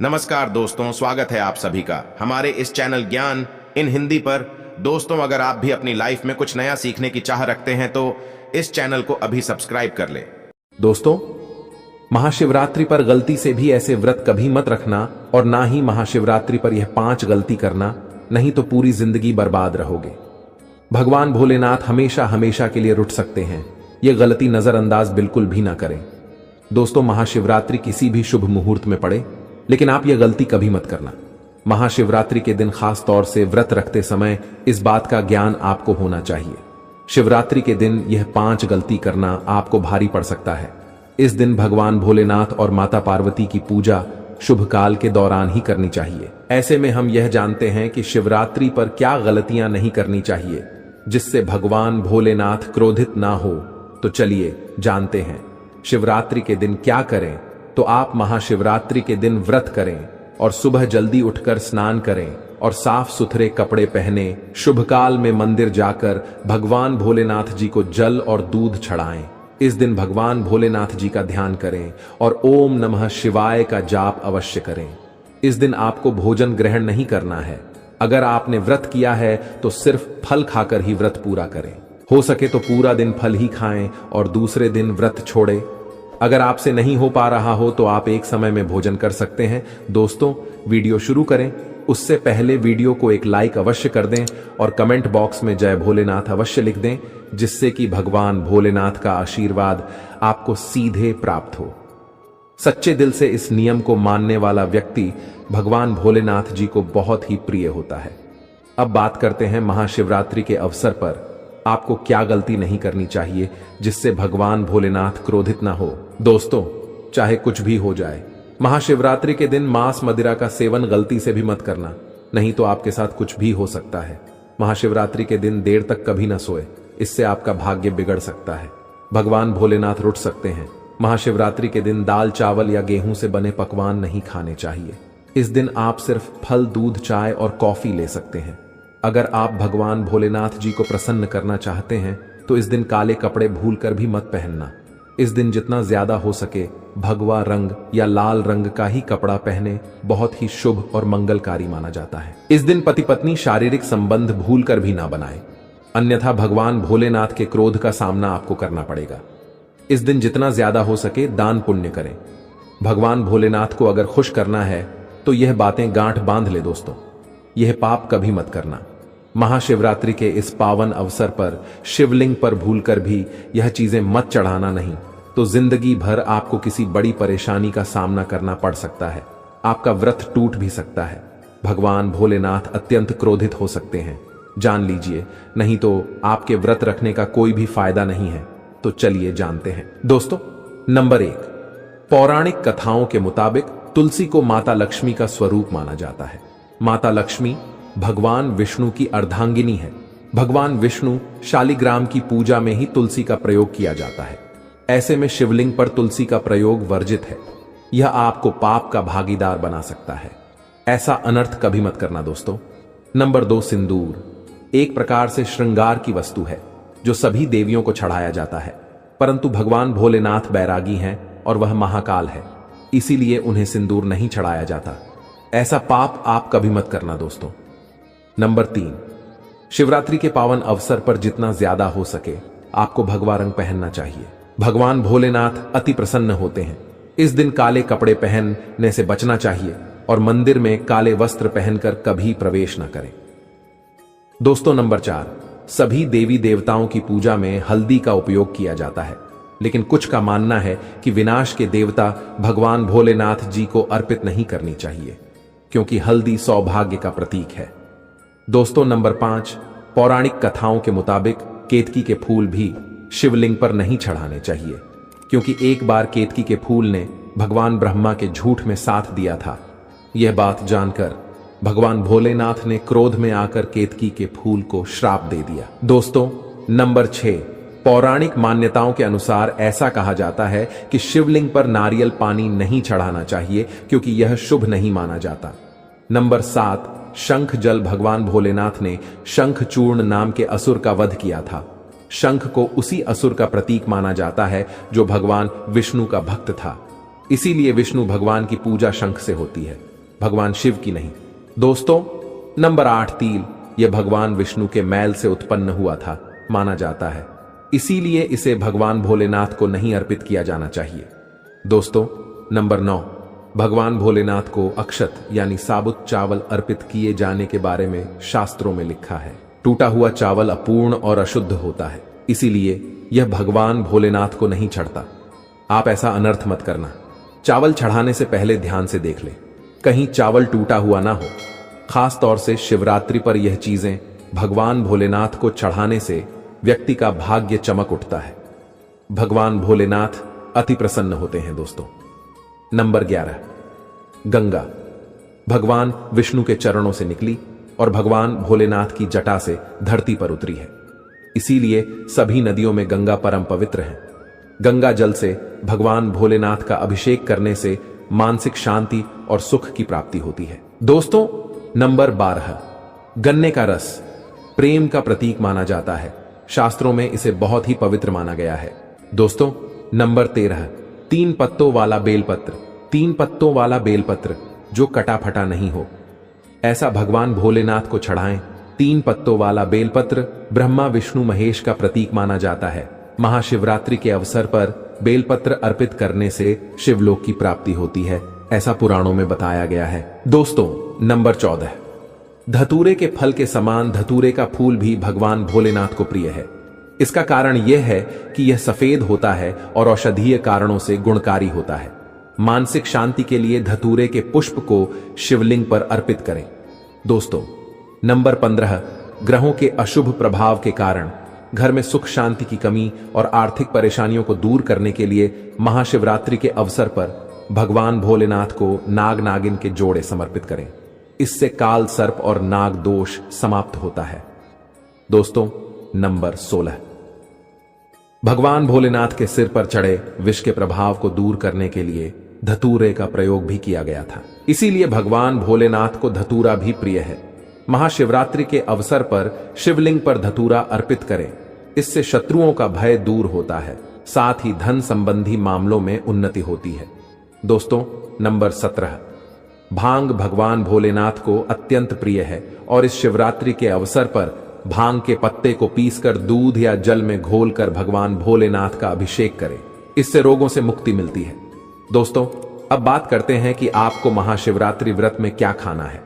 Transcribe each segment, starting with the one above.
नमस्कार दोस्तों, स्वागत है आप सभी का हमारे इस चैनल ज्ञान इन हिंदी पर। दोस्तों, अगर आप भी अपनी लाइफ में कुछ नया सीखने की चाह रखते हैं तो इस चैनल को अभी सब्सक्राइब कर ले। दोस्तों, महाशिवरात्रि पर गलती से भी ऐसे व्रत कभी मत रखना और ना ही महाशिवरात्रि पर यह 5 गलती करना, नहीं तो पूरी जिंदगी बर्बाद रहोगे। भगवान भोलेनाथ हमेशा हमेशा के लिए रुठ सकते हैं। यह गलती नजरअंदाज बिल्कुल भी ना करें। दोस्तों, महाशिवरात्रि किसी भी शुभ मुहूर्त में पड़े, लेकिन आप यह गलती कभी मत करना। महाशिवरात्रि के दिन खास तौर से व्रत रखते समय इस बात का ज्ञान आपको होना चाहिए। शिवरात्रि के दिन यह 5 गलती करना आपको भारी पड़ सकता है। इस दिन भगवान भोलेनाथ और माता पार्वती की पूजा शुभ काल के दौरान ही करनी चाहिए। ऐसे में हम यह जानते हैं कि शिवरात्रि पर क्या गलतियां नहीं करनी चाहिए जिससे भगवान भोलेनाथ क्रोधित ना हो। तो चलिए जानते हैं शिवरात्रि के दिन क्या करें। तो आप महाशिवरात्रि के दिन व्रत करें और सुबह जल्दी उठकर स्नान करें और साफ सुथरे कपड़े पहने शुभ काल में मंदिर जाकर भगवान भोलेनाथ जी को जल और दूध चढ़ाएं। इस दिन भगवान भोलेनाथ जी का ध्यान करें और ओम नमः शिवाय का जाप अवश्य करें। इस दिन आपको भोजन ग्रहण नहीं करना है। अगर आपने व्रत किया है तो सिर्फ फल खाकर ही व्रत पूरा करें। हो सके तो पूरा दिन फल ही खाएं और दूसरे दिन व्रत छोड़ें। अगर आपसे नहीं हो पा रहा हो तो आप एक समय में भोजन कर सकते हैं। दोस्तों, वीडियो शुरू करें उससे पहले वीडियो को एक लाइक अवश्य कर दें और कमेंट बॉक्स में जय भोलेनाथ अवश्य लिख दें, जिससे कि भगवान भोलेनाथ का आशीर्वाद आपको सीधे प्राप्त हो। सच्चे दिल से इस नियम को मानने वाला व्यक्ति भगवान भोलेनाथ जी को बहुत ही प्रिय होता है। अब बात करते हैं महाशिवरात्रि के अवसर पर आपको क्या गलती नहीं करनी चाहिए जिससे भगवान भोलेनाथ क्रोधित ना हो। दोस्तों, चाहे कुछ भी हो जाए, महाशिवरात्रि के दिन मांस मदिरा का सेवन गलती से भी मत करना, नहीं तो आपके साथ कुछ भी हो सकता है। महाशिवरात्रि के दिन देर तक कभी ना सोए, इससे आपका भाग्य बिगड़ सकता है। भगवान भोलेनाथ रुठ सकते हैं। महाशिवरात्रि के दिन दाल चावल या गेहूं से बने पकवान नहीं खाने चाहिए। इस दिन आप सिर्फ फल, दूध, चाय और कॉफी ले सकते हैं। अगर आप भगवान भोलेनाथ जी को प्रसन्न करना चाहते हैं तो इस दिन काले कपड़े भूलकर भी मत पहनना। इस दिन जितना ज्यादा हो सके भगवा रंग या लाल रंग का ही कपड़ा पहने, बहुत ही शुभ और मंगलकारी माना जाता है। इस दिन पति पत्नी शारीरिक संबंध भूलकर भी ना बनाए, अन्यथा भगवान भोलेनाथ के क्रोध का सामना आपको करना पड़ेगा। इस दिन जितना ज्यादा हो सके दान पुण्य करें। भगवान भोलेनाथ को अगर खुश करना है तो यह बातें गांठ बांध ले। दोस्तों, यह पाप कभी मत करना। महाशिवरात्रि के इस पावन अवसर पर शिवलिंग पर भूलकर भी यह चीजें मत चढ़ाना, नहीं तो जिंदगी भर आपको किसी बड़ी परेशानी का सामना करना पड़ सकता है। आपका व्रत टूट भी सकता है। भगवान भोलेनाथ अत्यंत क्रोधित हो सकते हैं, जान लीजिए, नहीं तो आपके व्रत रखने का कोई भी फायदा नहीं है। तो चलिए जानते हैं। दोस्तों, नंबर 1, पौराणिक कथाओं के मुताबिक तुलसी को माता लक्ष्मी का स्वरूप माना जाता है। माता लक्ष्मी भगवान विष्णु की अर्धांगिनी है। भगवान विष्णु शालिग्राम की पूजा में ही तुलसी का प्रयोग किया जाता है। ऐसे में शिवलिंग पर तुलसी का प्रयोग वर्जित है। यह आपको पाप का भागीदार बना सकता है। ऐसा अनर्थ कभी मत करना। दोस्तों, नंबर 2, सिंदूर एक प्रकार से श्रृंगार की वस्तु है जो सभी देवियों को चढ़ाया जाता है, परंतु भगवान भोलेनाथ बैरागी हैं और वह महाकाल है, इसीलिए उन्हें सिंदूर नहीं चढ़ाया जाता। ऐसा पाप आप कभी मत करना। दोस्तों, नंबर 3, शिवरात्रि के पावन अवसर पर जितना ज्यादा हो सके आपको भगवा रंग पहनना चाहिए। भगवान भोलेनाथ अति प्रसन्न होते हैं। इस दिन काले कपड़े पहनने से बचना चाहिए और मंदिर में काले वस्त्र पहनकर कभी प्रवेश न करें। दोस्तों, नंबर 4, सभी देवी देवताओं की पूजा में हल्दी का उपयोग किया जाता है, लेकिन कुछ का मानना है कि विनाश के देवता भगवान भोलेनाथ जी को अर्पित नहीं करनी चाहिए, क्योंकि हल्दी सौभाग्य का प्रतीक है। दोस्तों, नंबर 5, पौराणिक कथाओं के मुताबिक केतकी के फूल भी शिवलिंग पर नहीं चढ़ाने चाहिए, क्योंकि एक बार केतकी के फूल ने भगवान ब्रह्मा के झूठ में साथ दिया था। यह बात जानकर भगवान भोलेनाथ ने क्रोध में आकर केतकी के फूल को श्राप दे दिया। दोस्तों, नंबर 6, पौराणिक मान्यताओं के अनुसार ऐसा कहा जाता है कि शिवलिंग पर नारियल पानी नहीं चढ़ाना चाहिए, क्योंकि यह शुभ नहीं माना जाता। नंबर 7, शंख जल भगवान भोलेनाथ ने शंख चूर्ण नाम के असुर का वध किया था। शंख को उसी असुर का प्रतीक माना जाता है जो भगवान विष्णु का भक्त था। इसीलिए विष्णु भगवान की पूजा शंख से होती है। भगवान शिव की नहीं। दोस्तों, नंबर 8 तिल, यह भगवान विष्णु के मैल से उत्पन्न हुआ था माना जाता है, इसीलिए इसे भगवान भोलेनाथ को नहीं अर्पित किया जाना चाहिए। दोस्तों, नंबर 9, भगवान भोलेनाथ को अक्षत यानी साबुत चावल अर्पित किए जाने के बारे में शास्त्रों में लिखा है। टूटा हुआ चावल अपूर्ण और अशुद्ध होता है, इसीलिए यह भगवान भोलेनाथ को नहीं चढ़ता। आप ऐसा अनर्थ मत करना। चावल चढ़ाने से पहले ध्यान से देख ले, कहीं चावल टूटा हुआ ना हो। खास तौर से शिवरात्रि पर यह चीजें भगवान भोलेनाथ को चढ़ाने से व्यक्ति का भाग्य चमक उठता है। भगवान भोलेनाथ अति प्रसन्न होते हैं। दोस्तों, नंबर 11, गंगा भगवान विष्णु के चरणों से निकली और भगवान भोलेनाथ की जटा से धरती पर उतरी है, इसीलिए सभी नदियों में गंगा परम पवित्र है। गंगा जल से भगवान भोलेनाथ का अभिषेक करने से मानसिक शांति और सुख की प्राप्ति होती है। दोस्तों, नंबर 12, गन्ने का रस प्रेम का प्रतीक माना जाता है। शास्त्रों में इसे बहुत ही पवित्र माना गया है। दोस्तों, नंबर 13, 3 पत्तों वाला बेलपत्र। 3 पत्तों वाला बेलपत्र जो कटा फटा नहीं हो, ऐसा भगवान भोलेनाथ को चढ़ाएं। 3 पत्तों वाला बेलपत्र ब्रह्मा विष्णु महेश का प्रतीक माना जाता है। महाशिवरात्रि के अवसर पर बेलपत्र अर्पित करने से शिवलोक की प्राप्ति होती है, ऐसा पुराणों में बताया गया है। दोस्तों, नंबर 14, धतूरे के फल के समान धतूरे का फूल भी भगवान भोलेनाथ को प्रिय है। इसका कारण यह है कि यह सफेद होता है और औषधीय कारणों से गुणकारी होता है। मानसिक शांति के लिए धतूरे के पुष्प को शिवलिंग पर अर्पित करें। दोस्तों, नंबर 15, ग्रहों के अशुभ प्रभाव के कारण घर में सुख शांति की कमी और आर्थिक परेशानियों को दूर करने के लिए महाशिवरात्रि के अवसर पर भगवान भोलेनाथ को नाग नागिन के जोड़े समर्पित करें। इससे काल सर्प और नाग दोष समाप्त होता है। दोस्तों, नंबर 16, भगवान भोलेनाथ के सिर पर चढ़े विष के प्रभाव को दूर करने के लिए धतूरे का प्रयोग भी किया गया था, इसीलिए भगवान भोलेनाथ को धतूरा भी प्रिय है। महाशिवरात्रि के अवसर पर शिवलिंग पर धतूरा अर्पित करें, इससे शत्रुओं का भय दूर होता है, साथ ही धन संबंधी मामलों में उन्नति होती है। दोस्तों, नंबर 17, भांग भगवान भोलेनाथ को अत्यंत प्रिय है और इस शिवरात्रि के अवसर पर भांग के पत्ते को पीसकर दूध या जल में घोलकर भगवान भोलेनाथ का अभिषेक करें, इससे रोगों से मुक्ति मिलती है। दोस्तों, अब बात करते हैं कि आपको महाशिवरात्रि व्रत में क्या खाना है।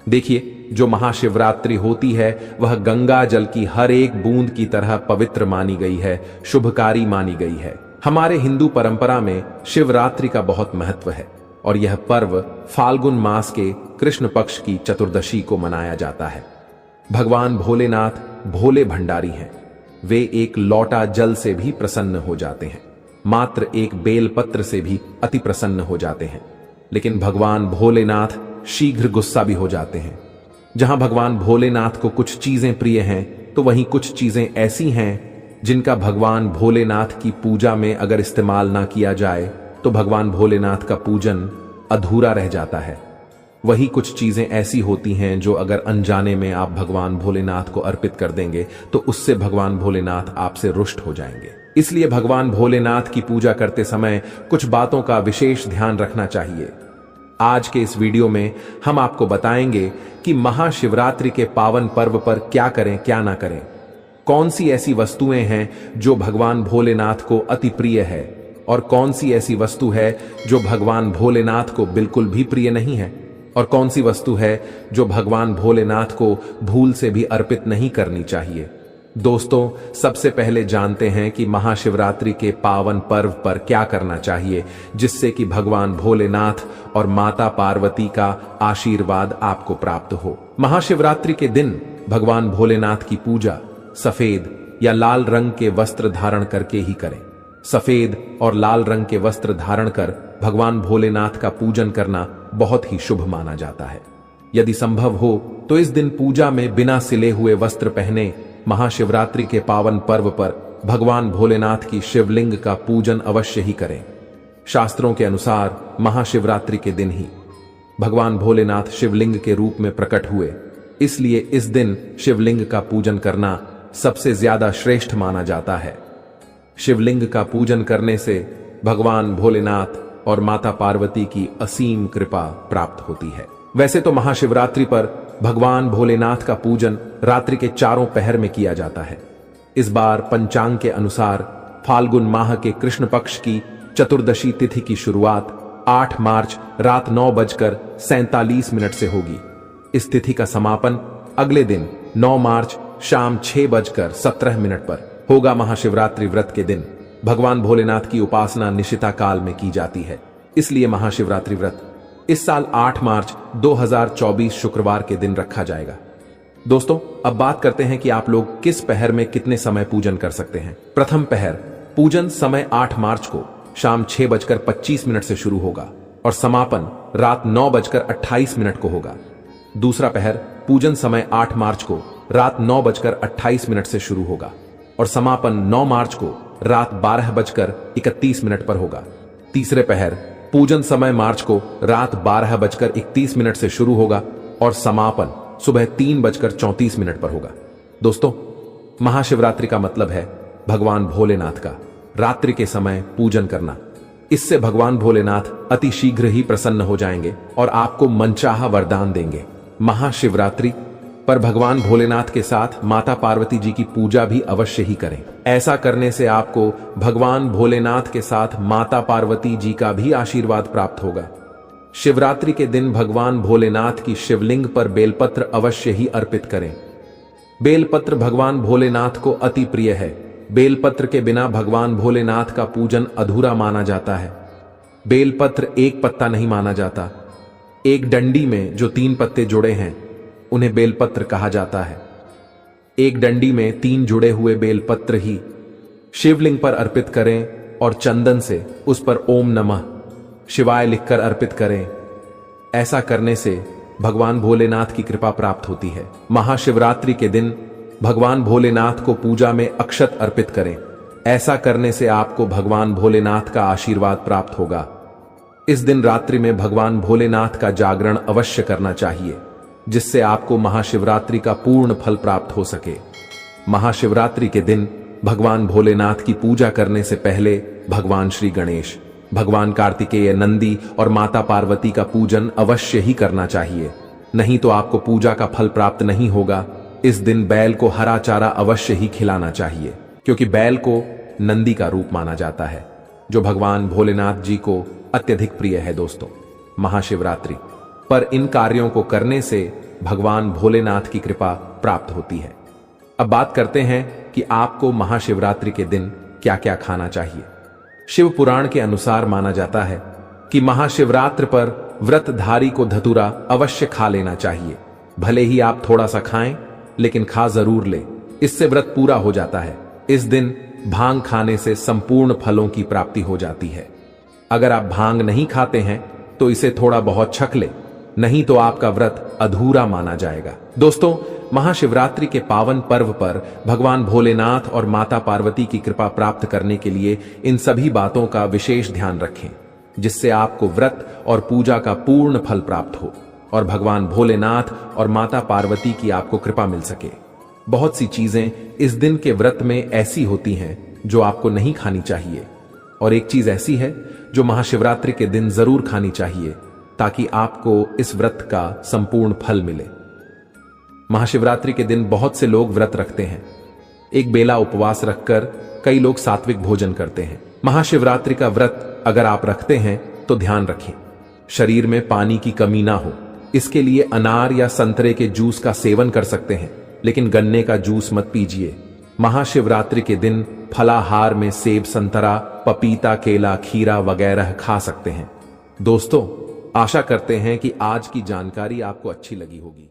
देखिए, जो महाशिवरात्रि होती है वह गंगा जल की हर एक बूंद की तरह पवित्र मानी गई है, शुभकारी मानी गई है। हमारे हिंदू परंपरा में शिवरात्रि का बहुत महत्व है और यह पर्व फाल्गुन मास के कृष्ण पक्ष की चतुर्दशी को मनाया जाता है। भगवान भोलेनाथ भोले भंडारी हैं। वे एक लौटा जल से भी प्रसन्न हो जाते हैं, मात्र एक बेलपत्र से भी अति प्रसन्न हो जाते हैं। लेकिन भगवान भोलेनाथ शीघ्र गुस्सा भी हो जाते हैं। जहां भगवान भोलेनाथ को कुछ चीजें प्रिय हैं, तो वहीं कुछ चीजें ऐसी हैं जिनका भगवान भोलेनाथ की पूजा में अगर इस्तेमाल ना किया जाए तो भगवान भोलेनाथ का पूजन अधूरा रह जाता है। वही कुछ चीजें ऐसी होती हैं जो अगर अनजाने में आप भगवान भोलेनाथ को अर्पित कर देंगे तो उससे भगवान भोलेनाथ आपसे रुष्ट हो जाएंगे। इसलिए भगवान भोलेनाथ की पूजा करते समय कुछ बातों का विशेष ध्यान रखना चाहिए। आज के इस वीडियो में हम आपको बताएंगे कि महाशिवरात्रि के पावन पर्व पर क्या करें क्या ना करें, कौन सी ऐसी वस्तुएं हैं जो भगवान भोलेनाथ को अति प्रिय है और कौन सी ऐसी वस्तु है जो भगवान भोलेनाथ को बिल्कुल भी प्रिय नहीं है, और कौन सी वस्तु है जो भगवान भोलेनाथ को भूल से भी अर्पित नहीं करनी चाहिए। दोस्तों, सबसे पहले जानते हैं कि महाशिवरात्रि के पावन पर्व पर क्या करना चाहिए जिससे कि भगवान भोलेनाथ और माता पार्वती का आशीर्वाद आपको प्राप्त हो। महाशिवरात्रि के दिन भगवान भोलेनाथ की पूजा सफेद या लाल रंग के वस्त्र धारण करके ही करें। सफेद और लाल रंग के वस्त्र धारण कर भगवान भोलेनाथ का पूजन करना बहुत ही शुभ माना जाता है। यदि संभव हो तो इस दिन पूजा में बिना सिले हुए वस्त्र पहने महाशिवरात्रि के पावन पर्व पर भगवान भोलेनाथ की शिवलिंग का पूजन अवश्य ही करें। शास्त्रों के अनुसार महाशिवरात्रि के दिन ही भगवान भोलेनाथ शिवलिंग के रूप में प्रकट हुए, इसलिए इस दिन शिवलिंग का पूजन करना सबसे ज्यादा श्रेष्ठ माना जाता है। शिवलिंग का पूजन करने से भगवान भोलेनाथ और माता पार्वती की असीम कृपा प्राप्त होती है। वैसे तो महाशिवरात्रि पर भगवान भोलेनाथ का पूजन रात्रि के चारों पहर में किया जाता है। इस बार पंचांग के अनुसार फाल्गुन माह के कृष्ण पक्ष की चतुर्दशी तिथि की शुरुआत 8 मार्च रात 9:47 से होगी। इस तिथि का समापन अगले दिन 9 मार्च शाम 6:17 पर होगा। महाशिवरात्रि व्रत के दिन भगवान भोलेनाथ की उपासना निशिता काल में की जाती है, इसलिए महाशिवरात्रि व्रत इस साल 8 मार्च 2024 शुक्रवार के दिन रखा जाएगा। दोस्तों, अब बात करते हैं कि आप लोग किस पहर में कितने समय पूजन कर सकते हैं। प्रथम पहर पूजन समय 8 मार्च को शाम 6:25 से शुरू होगा और समापन रात 9:28 को होगा। दूसरा पहर पूजन समय 8 मार्च को रात 9:28 से शुरू होगा और समापन 9 मार्च को रात 12:31 पर होगा। तीसरे पहर पूजन समय मार्च को रात 12:31 से शुरू होगा और समापन सुबह 3:34 पर होगा। दोस्तों, महाशिवरात्रि का मतलब है भगवान भोलेनाथ का रात्रि के समय पूजन करना। इससे भगवान भोलेनाथ अति शीघ्र ही प्रसन्न हो जाएंगे और आपको मनचाहा वरदान देंगे। महाशिवरात्रि पर भगवान भोलेनाथ के साथ माता पार्वती जी की पूजा भी अवश्य ही करें। ऐसा करने से आपको भगवान भोलेनाथ के साथ माता पार्वती जी का भी आशीर्वाद प्राप्त होगा। शिवरात्रि के दिन भगवान भोलेनाथ की शिवलिंग पर बेलपत्र अवश्य ही अर्पित करें। बेलपत्र भगवान भोलेनाथ को अति प्रिय है। बेलपत्र के बिना भगवान भोलेनाथ का पूजन अधूरा माना जाता है। बेलपत्र एक पत्ता नहीं माना जाता। एक डंडी में जो 3 पत्ते जुड़े हैं उन्हें बेलपत्र कहा जाता है। एक डंडी में 3 जुड़े हुए बेलपत्र ही शिवलिंग पर अर्पित करें और चंदन से उस पर ओम नमः शिवाय लिखकर अर्पित करें। ऐसा करने से भगवान भोलेनाथ की कृपा प्राप्त होती है। महाशिवरात्रि के दिन भगवान भोलेनाथ को पूजा में अक्षत अर्पित करें। ऐसा करने से आपको भगवान भोलेनाथ का आशीर्वाद प्राप्त होगा। इस दिन रात्रि में भगवान भोलेनाथ का जागरण अवश्य करना चाहिए, जिससे आपको महाशिवरात्रि का पूर्ण फल प्राप्त हो सके। महाशिवरात्रि के दिन भगवान भोलेनाथ की पूजा करने से पहले भगवान श्री गणेश, भगवान कार्तिकेय, नंदी और माता पार्वती का पूजन अवश्य ही करना चाहिए, नहीं तो आपको पूजा का फल प्राप्त नहीं होगा। इस दिन बैल को हरा चारा अवश्य ही खिलाना चाहिए, क्योंकि बैल को नंदी का रूप माना जाता है, जो भगवान भोलेनाथ जी को अत्यधिक प्रिय है। दोस्तों, महाशिवरात्रि पर इन कार्यों को करने से भगवान भोलेनाथ की कृपा प्राप्त होती है। अब बात करते हैं कि आपको महाशिवरात्रि के दिन क्या क्या खाना चाहिए। शिव पुराण के अनुसार माना जाता है कि महाशिवरात्रि पर व्रतधारी को धतूरा अवश्य खा लेना चाहिए। भले ही आप थोड़ा सा खाएं, लेकिन खा जरूर ले, इससे व्रत पूरा हो जाता है। इस दिन भांग खाने से संपूर्ण फलों की प्राप्ति हो जाती है। अगर आप भांग नहीं खाते हैं तो इसे थोड़ा बहुत छक ले, नहीं तो आपका व्रत अधूरा माना जाएगा। दोस्तों, महाशिवरात्रि के पावन पर्व पर भगवान भोलेनाथ और माता पार्वती की कृपा प्राप्त करने के लिए इन सभी बातों का विशेष ध्यान रखें, जिससे आपको व्रत और पूजा का पूर्ण फल प्राप्त हो और भगवान भोलेनाथ और माता पार्वती की आपको कृपा मिल सके। बहुत सी चीजें इस दिन के व्रत में ऐसी होती हैं जो आपको नहीं खानी चाहिए, और एक चीज ऐसी है जो महाशिवरात्रि के दिन जरूर खानी चाहिए, ताकि आपको इस व्रत का संपूर्ण फल मिले। महाशिवरात्रि के दिन बहुत से लोग व्रत रखते हैं। एक बेला उपवास रखकर कई लोग सात्विक भोजन करते हैं। महाशिवरात्रि का व्रत अगर आप रखते हैं तो ध्यान रखें, शरीर में पानी की कमी ना हो। इसके लिए अनार या संतरे के जूस का सेवन कर सकते हैं, लेकिन गन्ने का जूस मत पीजिए। महाशिवरात्रि के दिन फलाहार में सेब, संतरा, पपीता, केला, खीरा वगैरह खा सकते हैं। दोस्तों, आशा करते हैं कि आज की जानकारी आपको अच्छी लगी होगी।